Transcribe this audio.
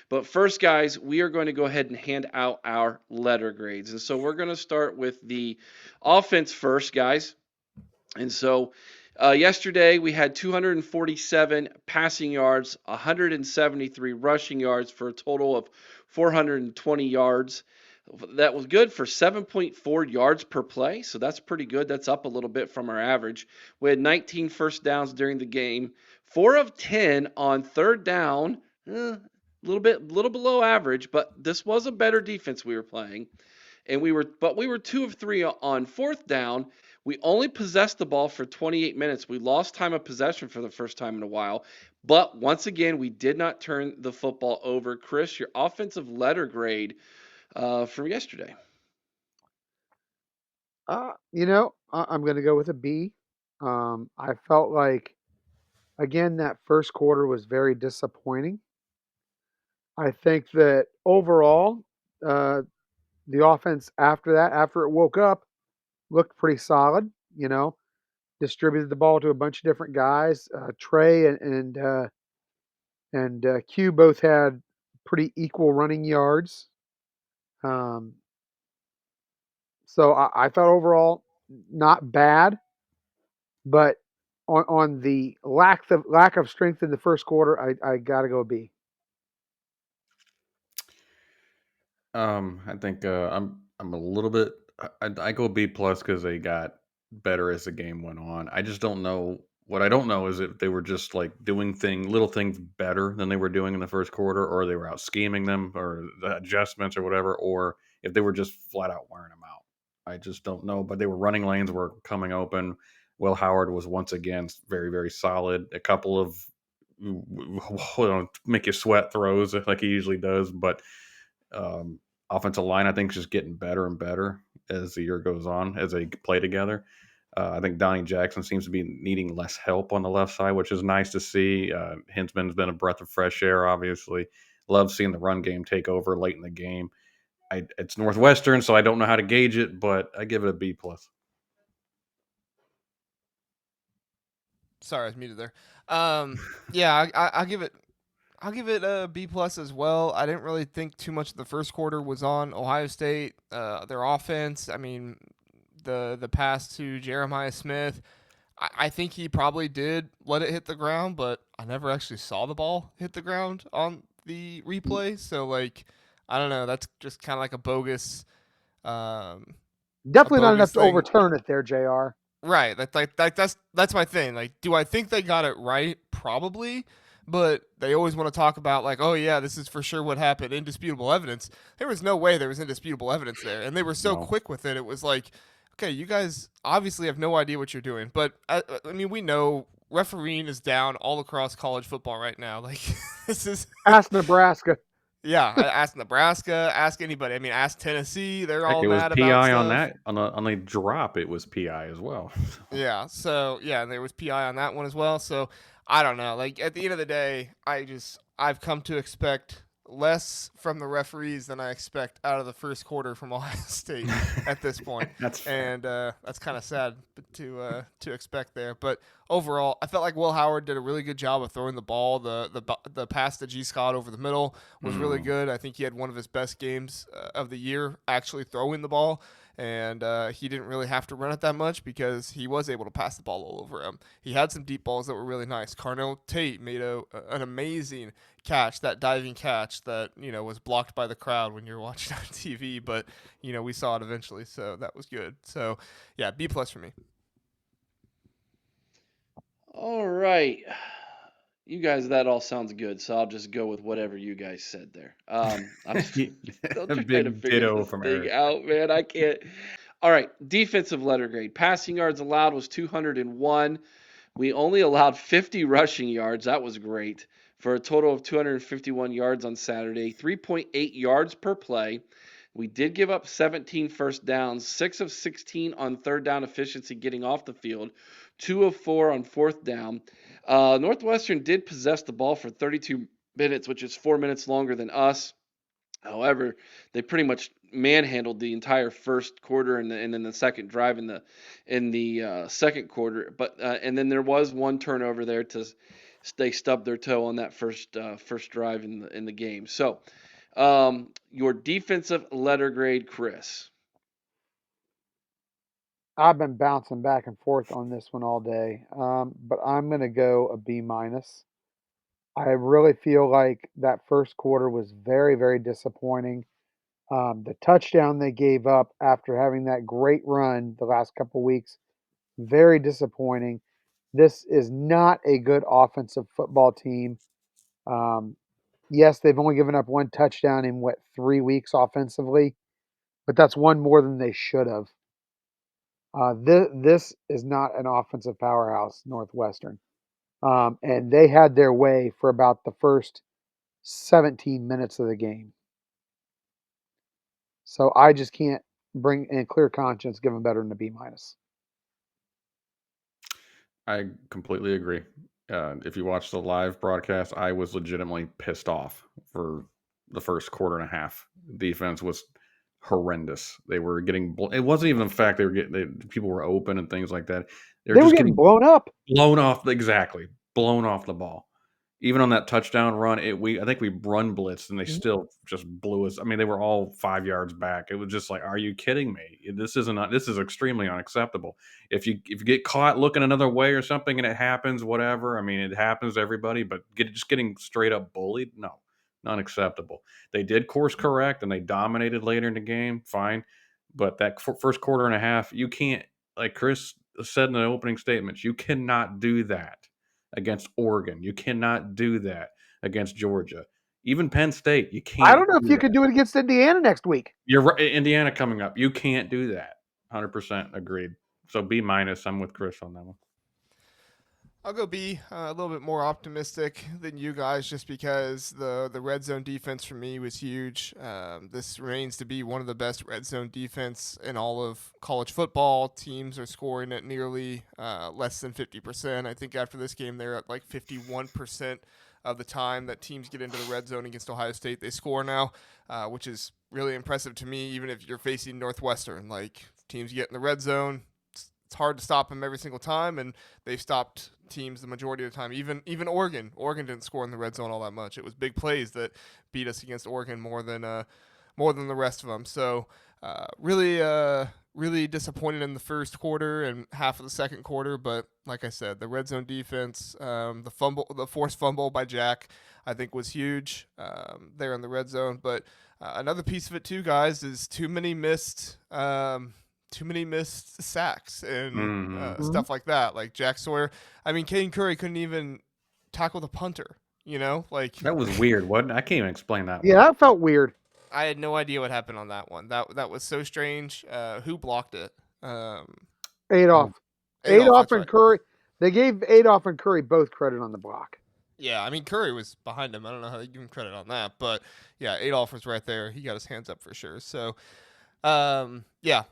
But first, guys, we are going to go ahead and hand out our letter grades. And so we're going to start with the offense first, guys. And so yesterday we had 247 passing yards, 173 rushing yards for a total of 420 yards. That was good for 7.4 yards per play, so that's pretty good. That's up a little bit from our average. We had 19 first downs during the game, 4 of 10 on third down, a little below average, but this was a better defense we were playing. We were 2 of 3 on fourth down. We only possessed the ball for 28 minutes. We lost time of possession for the first time in a while. But once again, we did not turn the football over. Chris, your offensive letter grade from yesterday. I'm going to go with a B. I felt like, again, that first quarter was very disappointing. I think that overall, uh, the offense after that, after it woke up, looked pretty solid. Distributed the ball to a bunch of different guys. Trey and Q both had pretty equal running yards. Um, so I thought overall not bad, but on the lack of strength in the first quarter, I got to go B. I think I'm a little bit. I go B plus because they got better as the game went on. I just don't know. What I don't know is if they were just like doing little things better than they were doing in the first quarter, or they were out scheming them, or the adjustments, or whatever, or if they were just flat out wearing them out. I just don't know. But they were running lanes were coming open. Will Howard was once again very very solid. A couple of make you sweat throws like he usually does, but um, offensive line, I think, is just getting better and better as the year goes on, as they play together. I think Donnie Jackson seems to be needing less help on the left side, which is nice to see. Hinsman's been a breath of fresh air, obviously. Love seeing the run game take over late in the game. It's Northwestern, so I don't know how to gauge it, but I give it a B plus. Sorry, I was muted there. Yeah, I'll give it a B plus as well. I didn't really think too much of the first quarter was on Ohio State, their offense. I mean, the pass to Jeremiah Smith. I think he probably did let it hit the ground, but I never actually saw the ball hit the ground on the replay. So like, I don't know. That's just kind of like um, a Definitely not enough bogus to thing. overturn it there, Jr. Right. That's my thing. Like, do I think they got it right? Probably. But they always want to talk about like, oh yeah, this is for sure what happened, indisputable evidence. There was no way there was indisputable evidence there, and they were so No. quick with it. It was like, okay, you guys obviously have no idea what you're doing. But I mean, we know refereeing is down all across college football right now. Like, this is Ask Nebraska. yeah. Ask Nebraska, ask anybody. I mean, ask Tennessee. They're Heck, all it was mad about PI on stuff. that. On the drop, it was PI as well. Yeah. So yeah, and there was PI on that one as well. So I don't know. Like at the end of the day, I've come to expect less from the referees than I expect out of the first quarter from Ohio State at this point, That's fair. and that's kind of sad to expect there. But overall, I felt like Will Howard did a really good job of throwing the ball. The pass to G Scott over the middle was really Mm. good. I think he had one of his best games of the year actually throwing the ball, and he didn't really have to run it that much because he was able to pass the ball all over him. He had some deep balls that were really nice. Carnell Tate made an amazing catch, that diving catch that was blocked by the crowd when you're watching on TV, but we saw it eventually, so that was good. So yeah, B plus for me. All right. You guys, that all sounds good, so I'll just go with whatever you guys said there. I'm still trying to Big figure ditto this from thing Eric. out, man. I can't. All right, defensive letter grade. Passing yards allowed was 201. We only allowed 50 rushing yards. That was great for a total of 251 yards on Saturday, 3.8 yards per play. We did give up 17 first downs, 6 of 16 on third down efficiency getting off the field, 2 of 4 on fourth down. Northwestern did possess the ball for 32 minutes, which is 4 minutes longer than us. However, they pretty much manhandled the entire first quarter and then the second drive in the second quarter. But and then there was one turnover there to they stubbed their toe on that first drive in the game. So, your defensive letter grade, Chris. I've been bouncing back and forth on this one all day, but I'm going to go a B minus. I really feel like that first quarter was very, very disappointing. The touchdown they gave up after having that great run the last couple weeks, very disappointing. This is not a good offensive football team. Um, yes, they've only given up one touchdown in what 3 weeks offensively, but that's one more than they should have. This is not an offensive powerhouse, Northwestern. And they had their way for about the first 17 minutes of the game. So I just can't bring in clear conscience give them better than a B minus. I completely agree. If you watch the live broadcast, I was legitimately pissed off for the first quarter and a half. Defense was horrendous. They were getting. It wasn't even the fact they were getting. People were open and things like that. They were They were just getting getting blown up. blown off. Exactly, blown off the ball. Even on that touchdown run, I think we run blitzed and they Mhm. still just blew us. I mean, they were all 5 yards back. It was just like, are you kidding me? This is extremely unacceptable. If you get caught looking another way or something and it happens, whatever. I mean, it happens to everybody, but just getting straight up bullied, no, not acceptable. They did course correct and they dominated later in the game, fine. But that first quarter and a half, you can't, like Chris said in the opening statements, you cannot do that against Oregon. You cannot do that against Georgia. Even Penn State, you I can't don't know if do you could that. do it against Indiana next week. You're right. Indiana coming up. You can't do that. 100% agreed. So B minus. I'm with Chris on that one. I'll go B. A little bit more optimistic than you guys, just because the red zone defense for me was huge. This remains to be one of the best red zone defense in all of college football. Teams are scoring at nearly less than 50%. I think after this game, they're at like 51% of the time that teams get into the red zone against Ohio State, they score now, which is really impressive to me. Even if you're facing Northwestern, like teams get in the red zone, it's hard to stop them every single time, and they've stopped teams the majority of the time. Even Oregon didn't score in the red zone all that much. It was big plays that beat us against Oregon more than the rest of them. So really disappointed in the first quarter and half of the second quarter. But like I said, the red zone defense, the forced fumble by Jack, I think was huge there in the red zone. But another piece of it too, guys, is too many missed sacks and Mm-hmm. Mhm. stuff like that. Like Jack Sawyer. I mean, Caden Curry couldn't even tackle the punter. Like That was weird, wasn't it? I can't even explain that Yeah, one. that felt weird. I had no idea what happened on that one. That was so strange. Who blocked it? Adolph. Adolph. Adolph That's and right. Curry. They gave Adolph and Curry both credit on the block. Yeah, I mean Curry was behind him. I don't know how you give him credit on that, but yeah, Adolph was right there. He got his hands up for sure. So, yeah,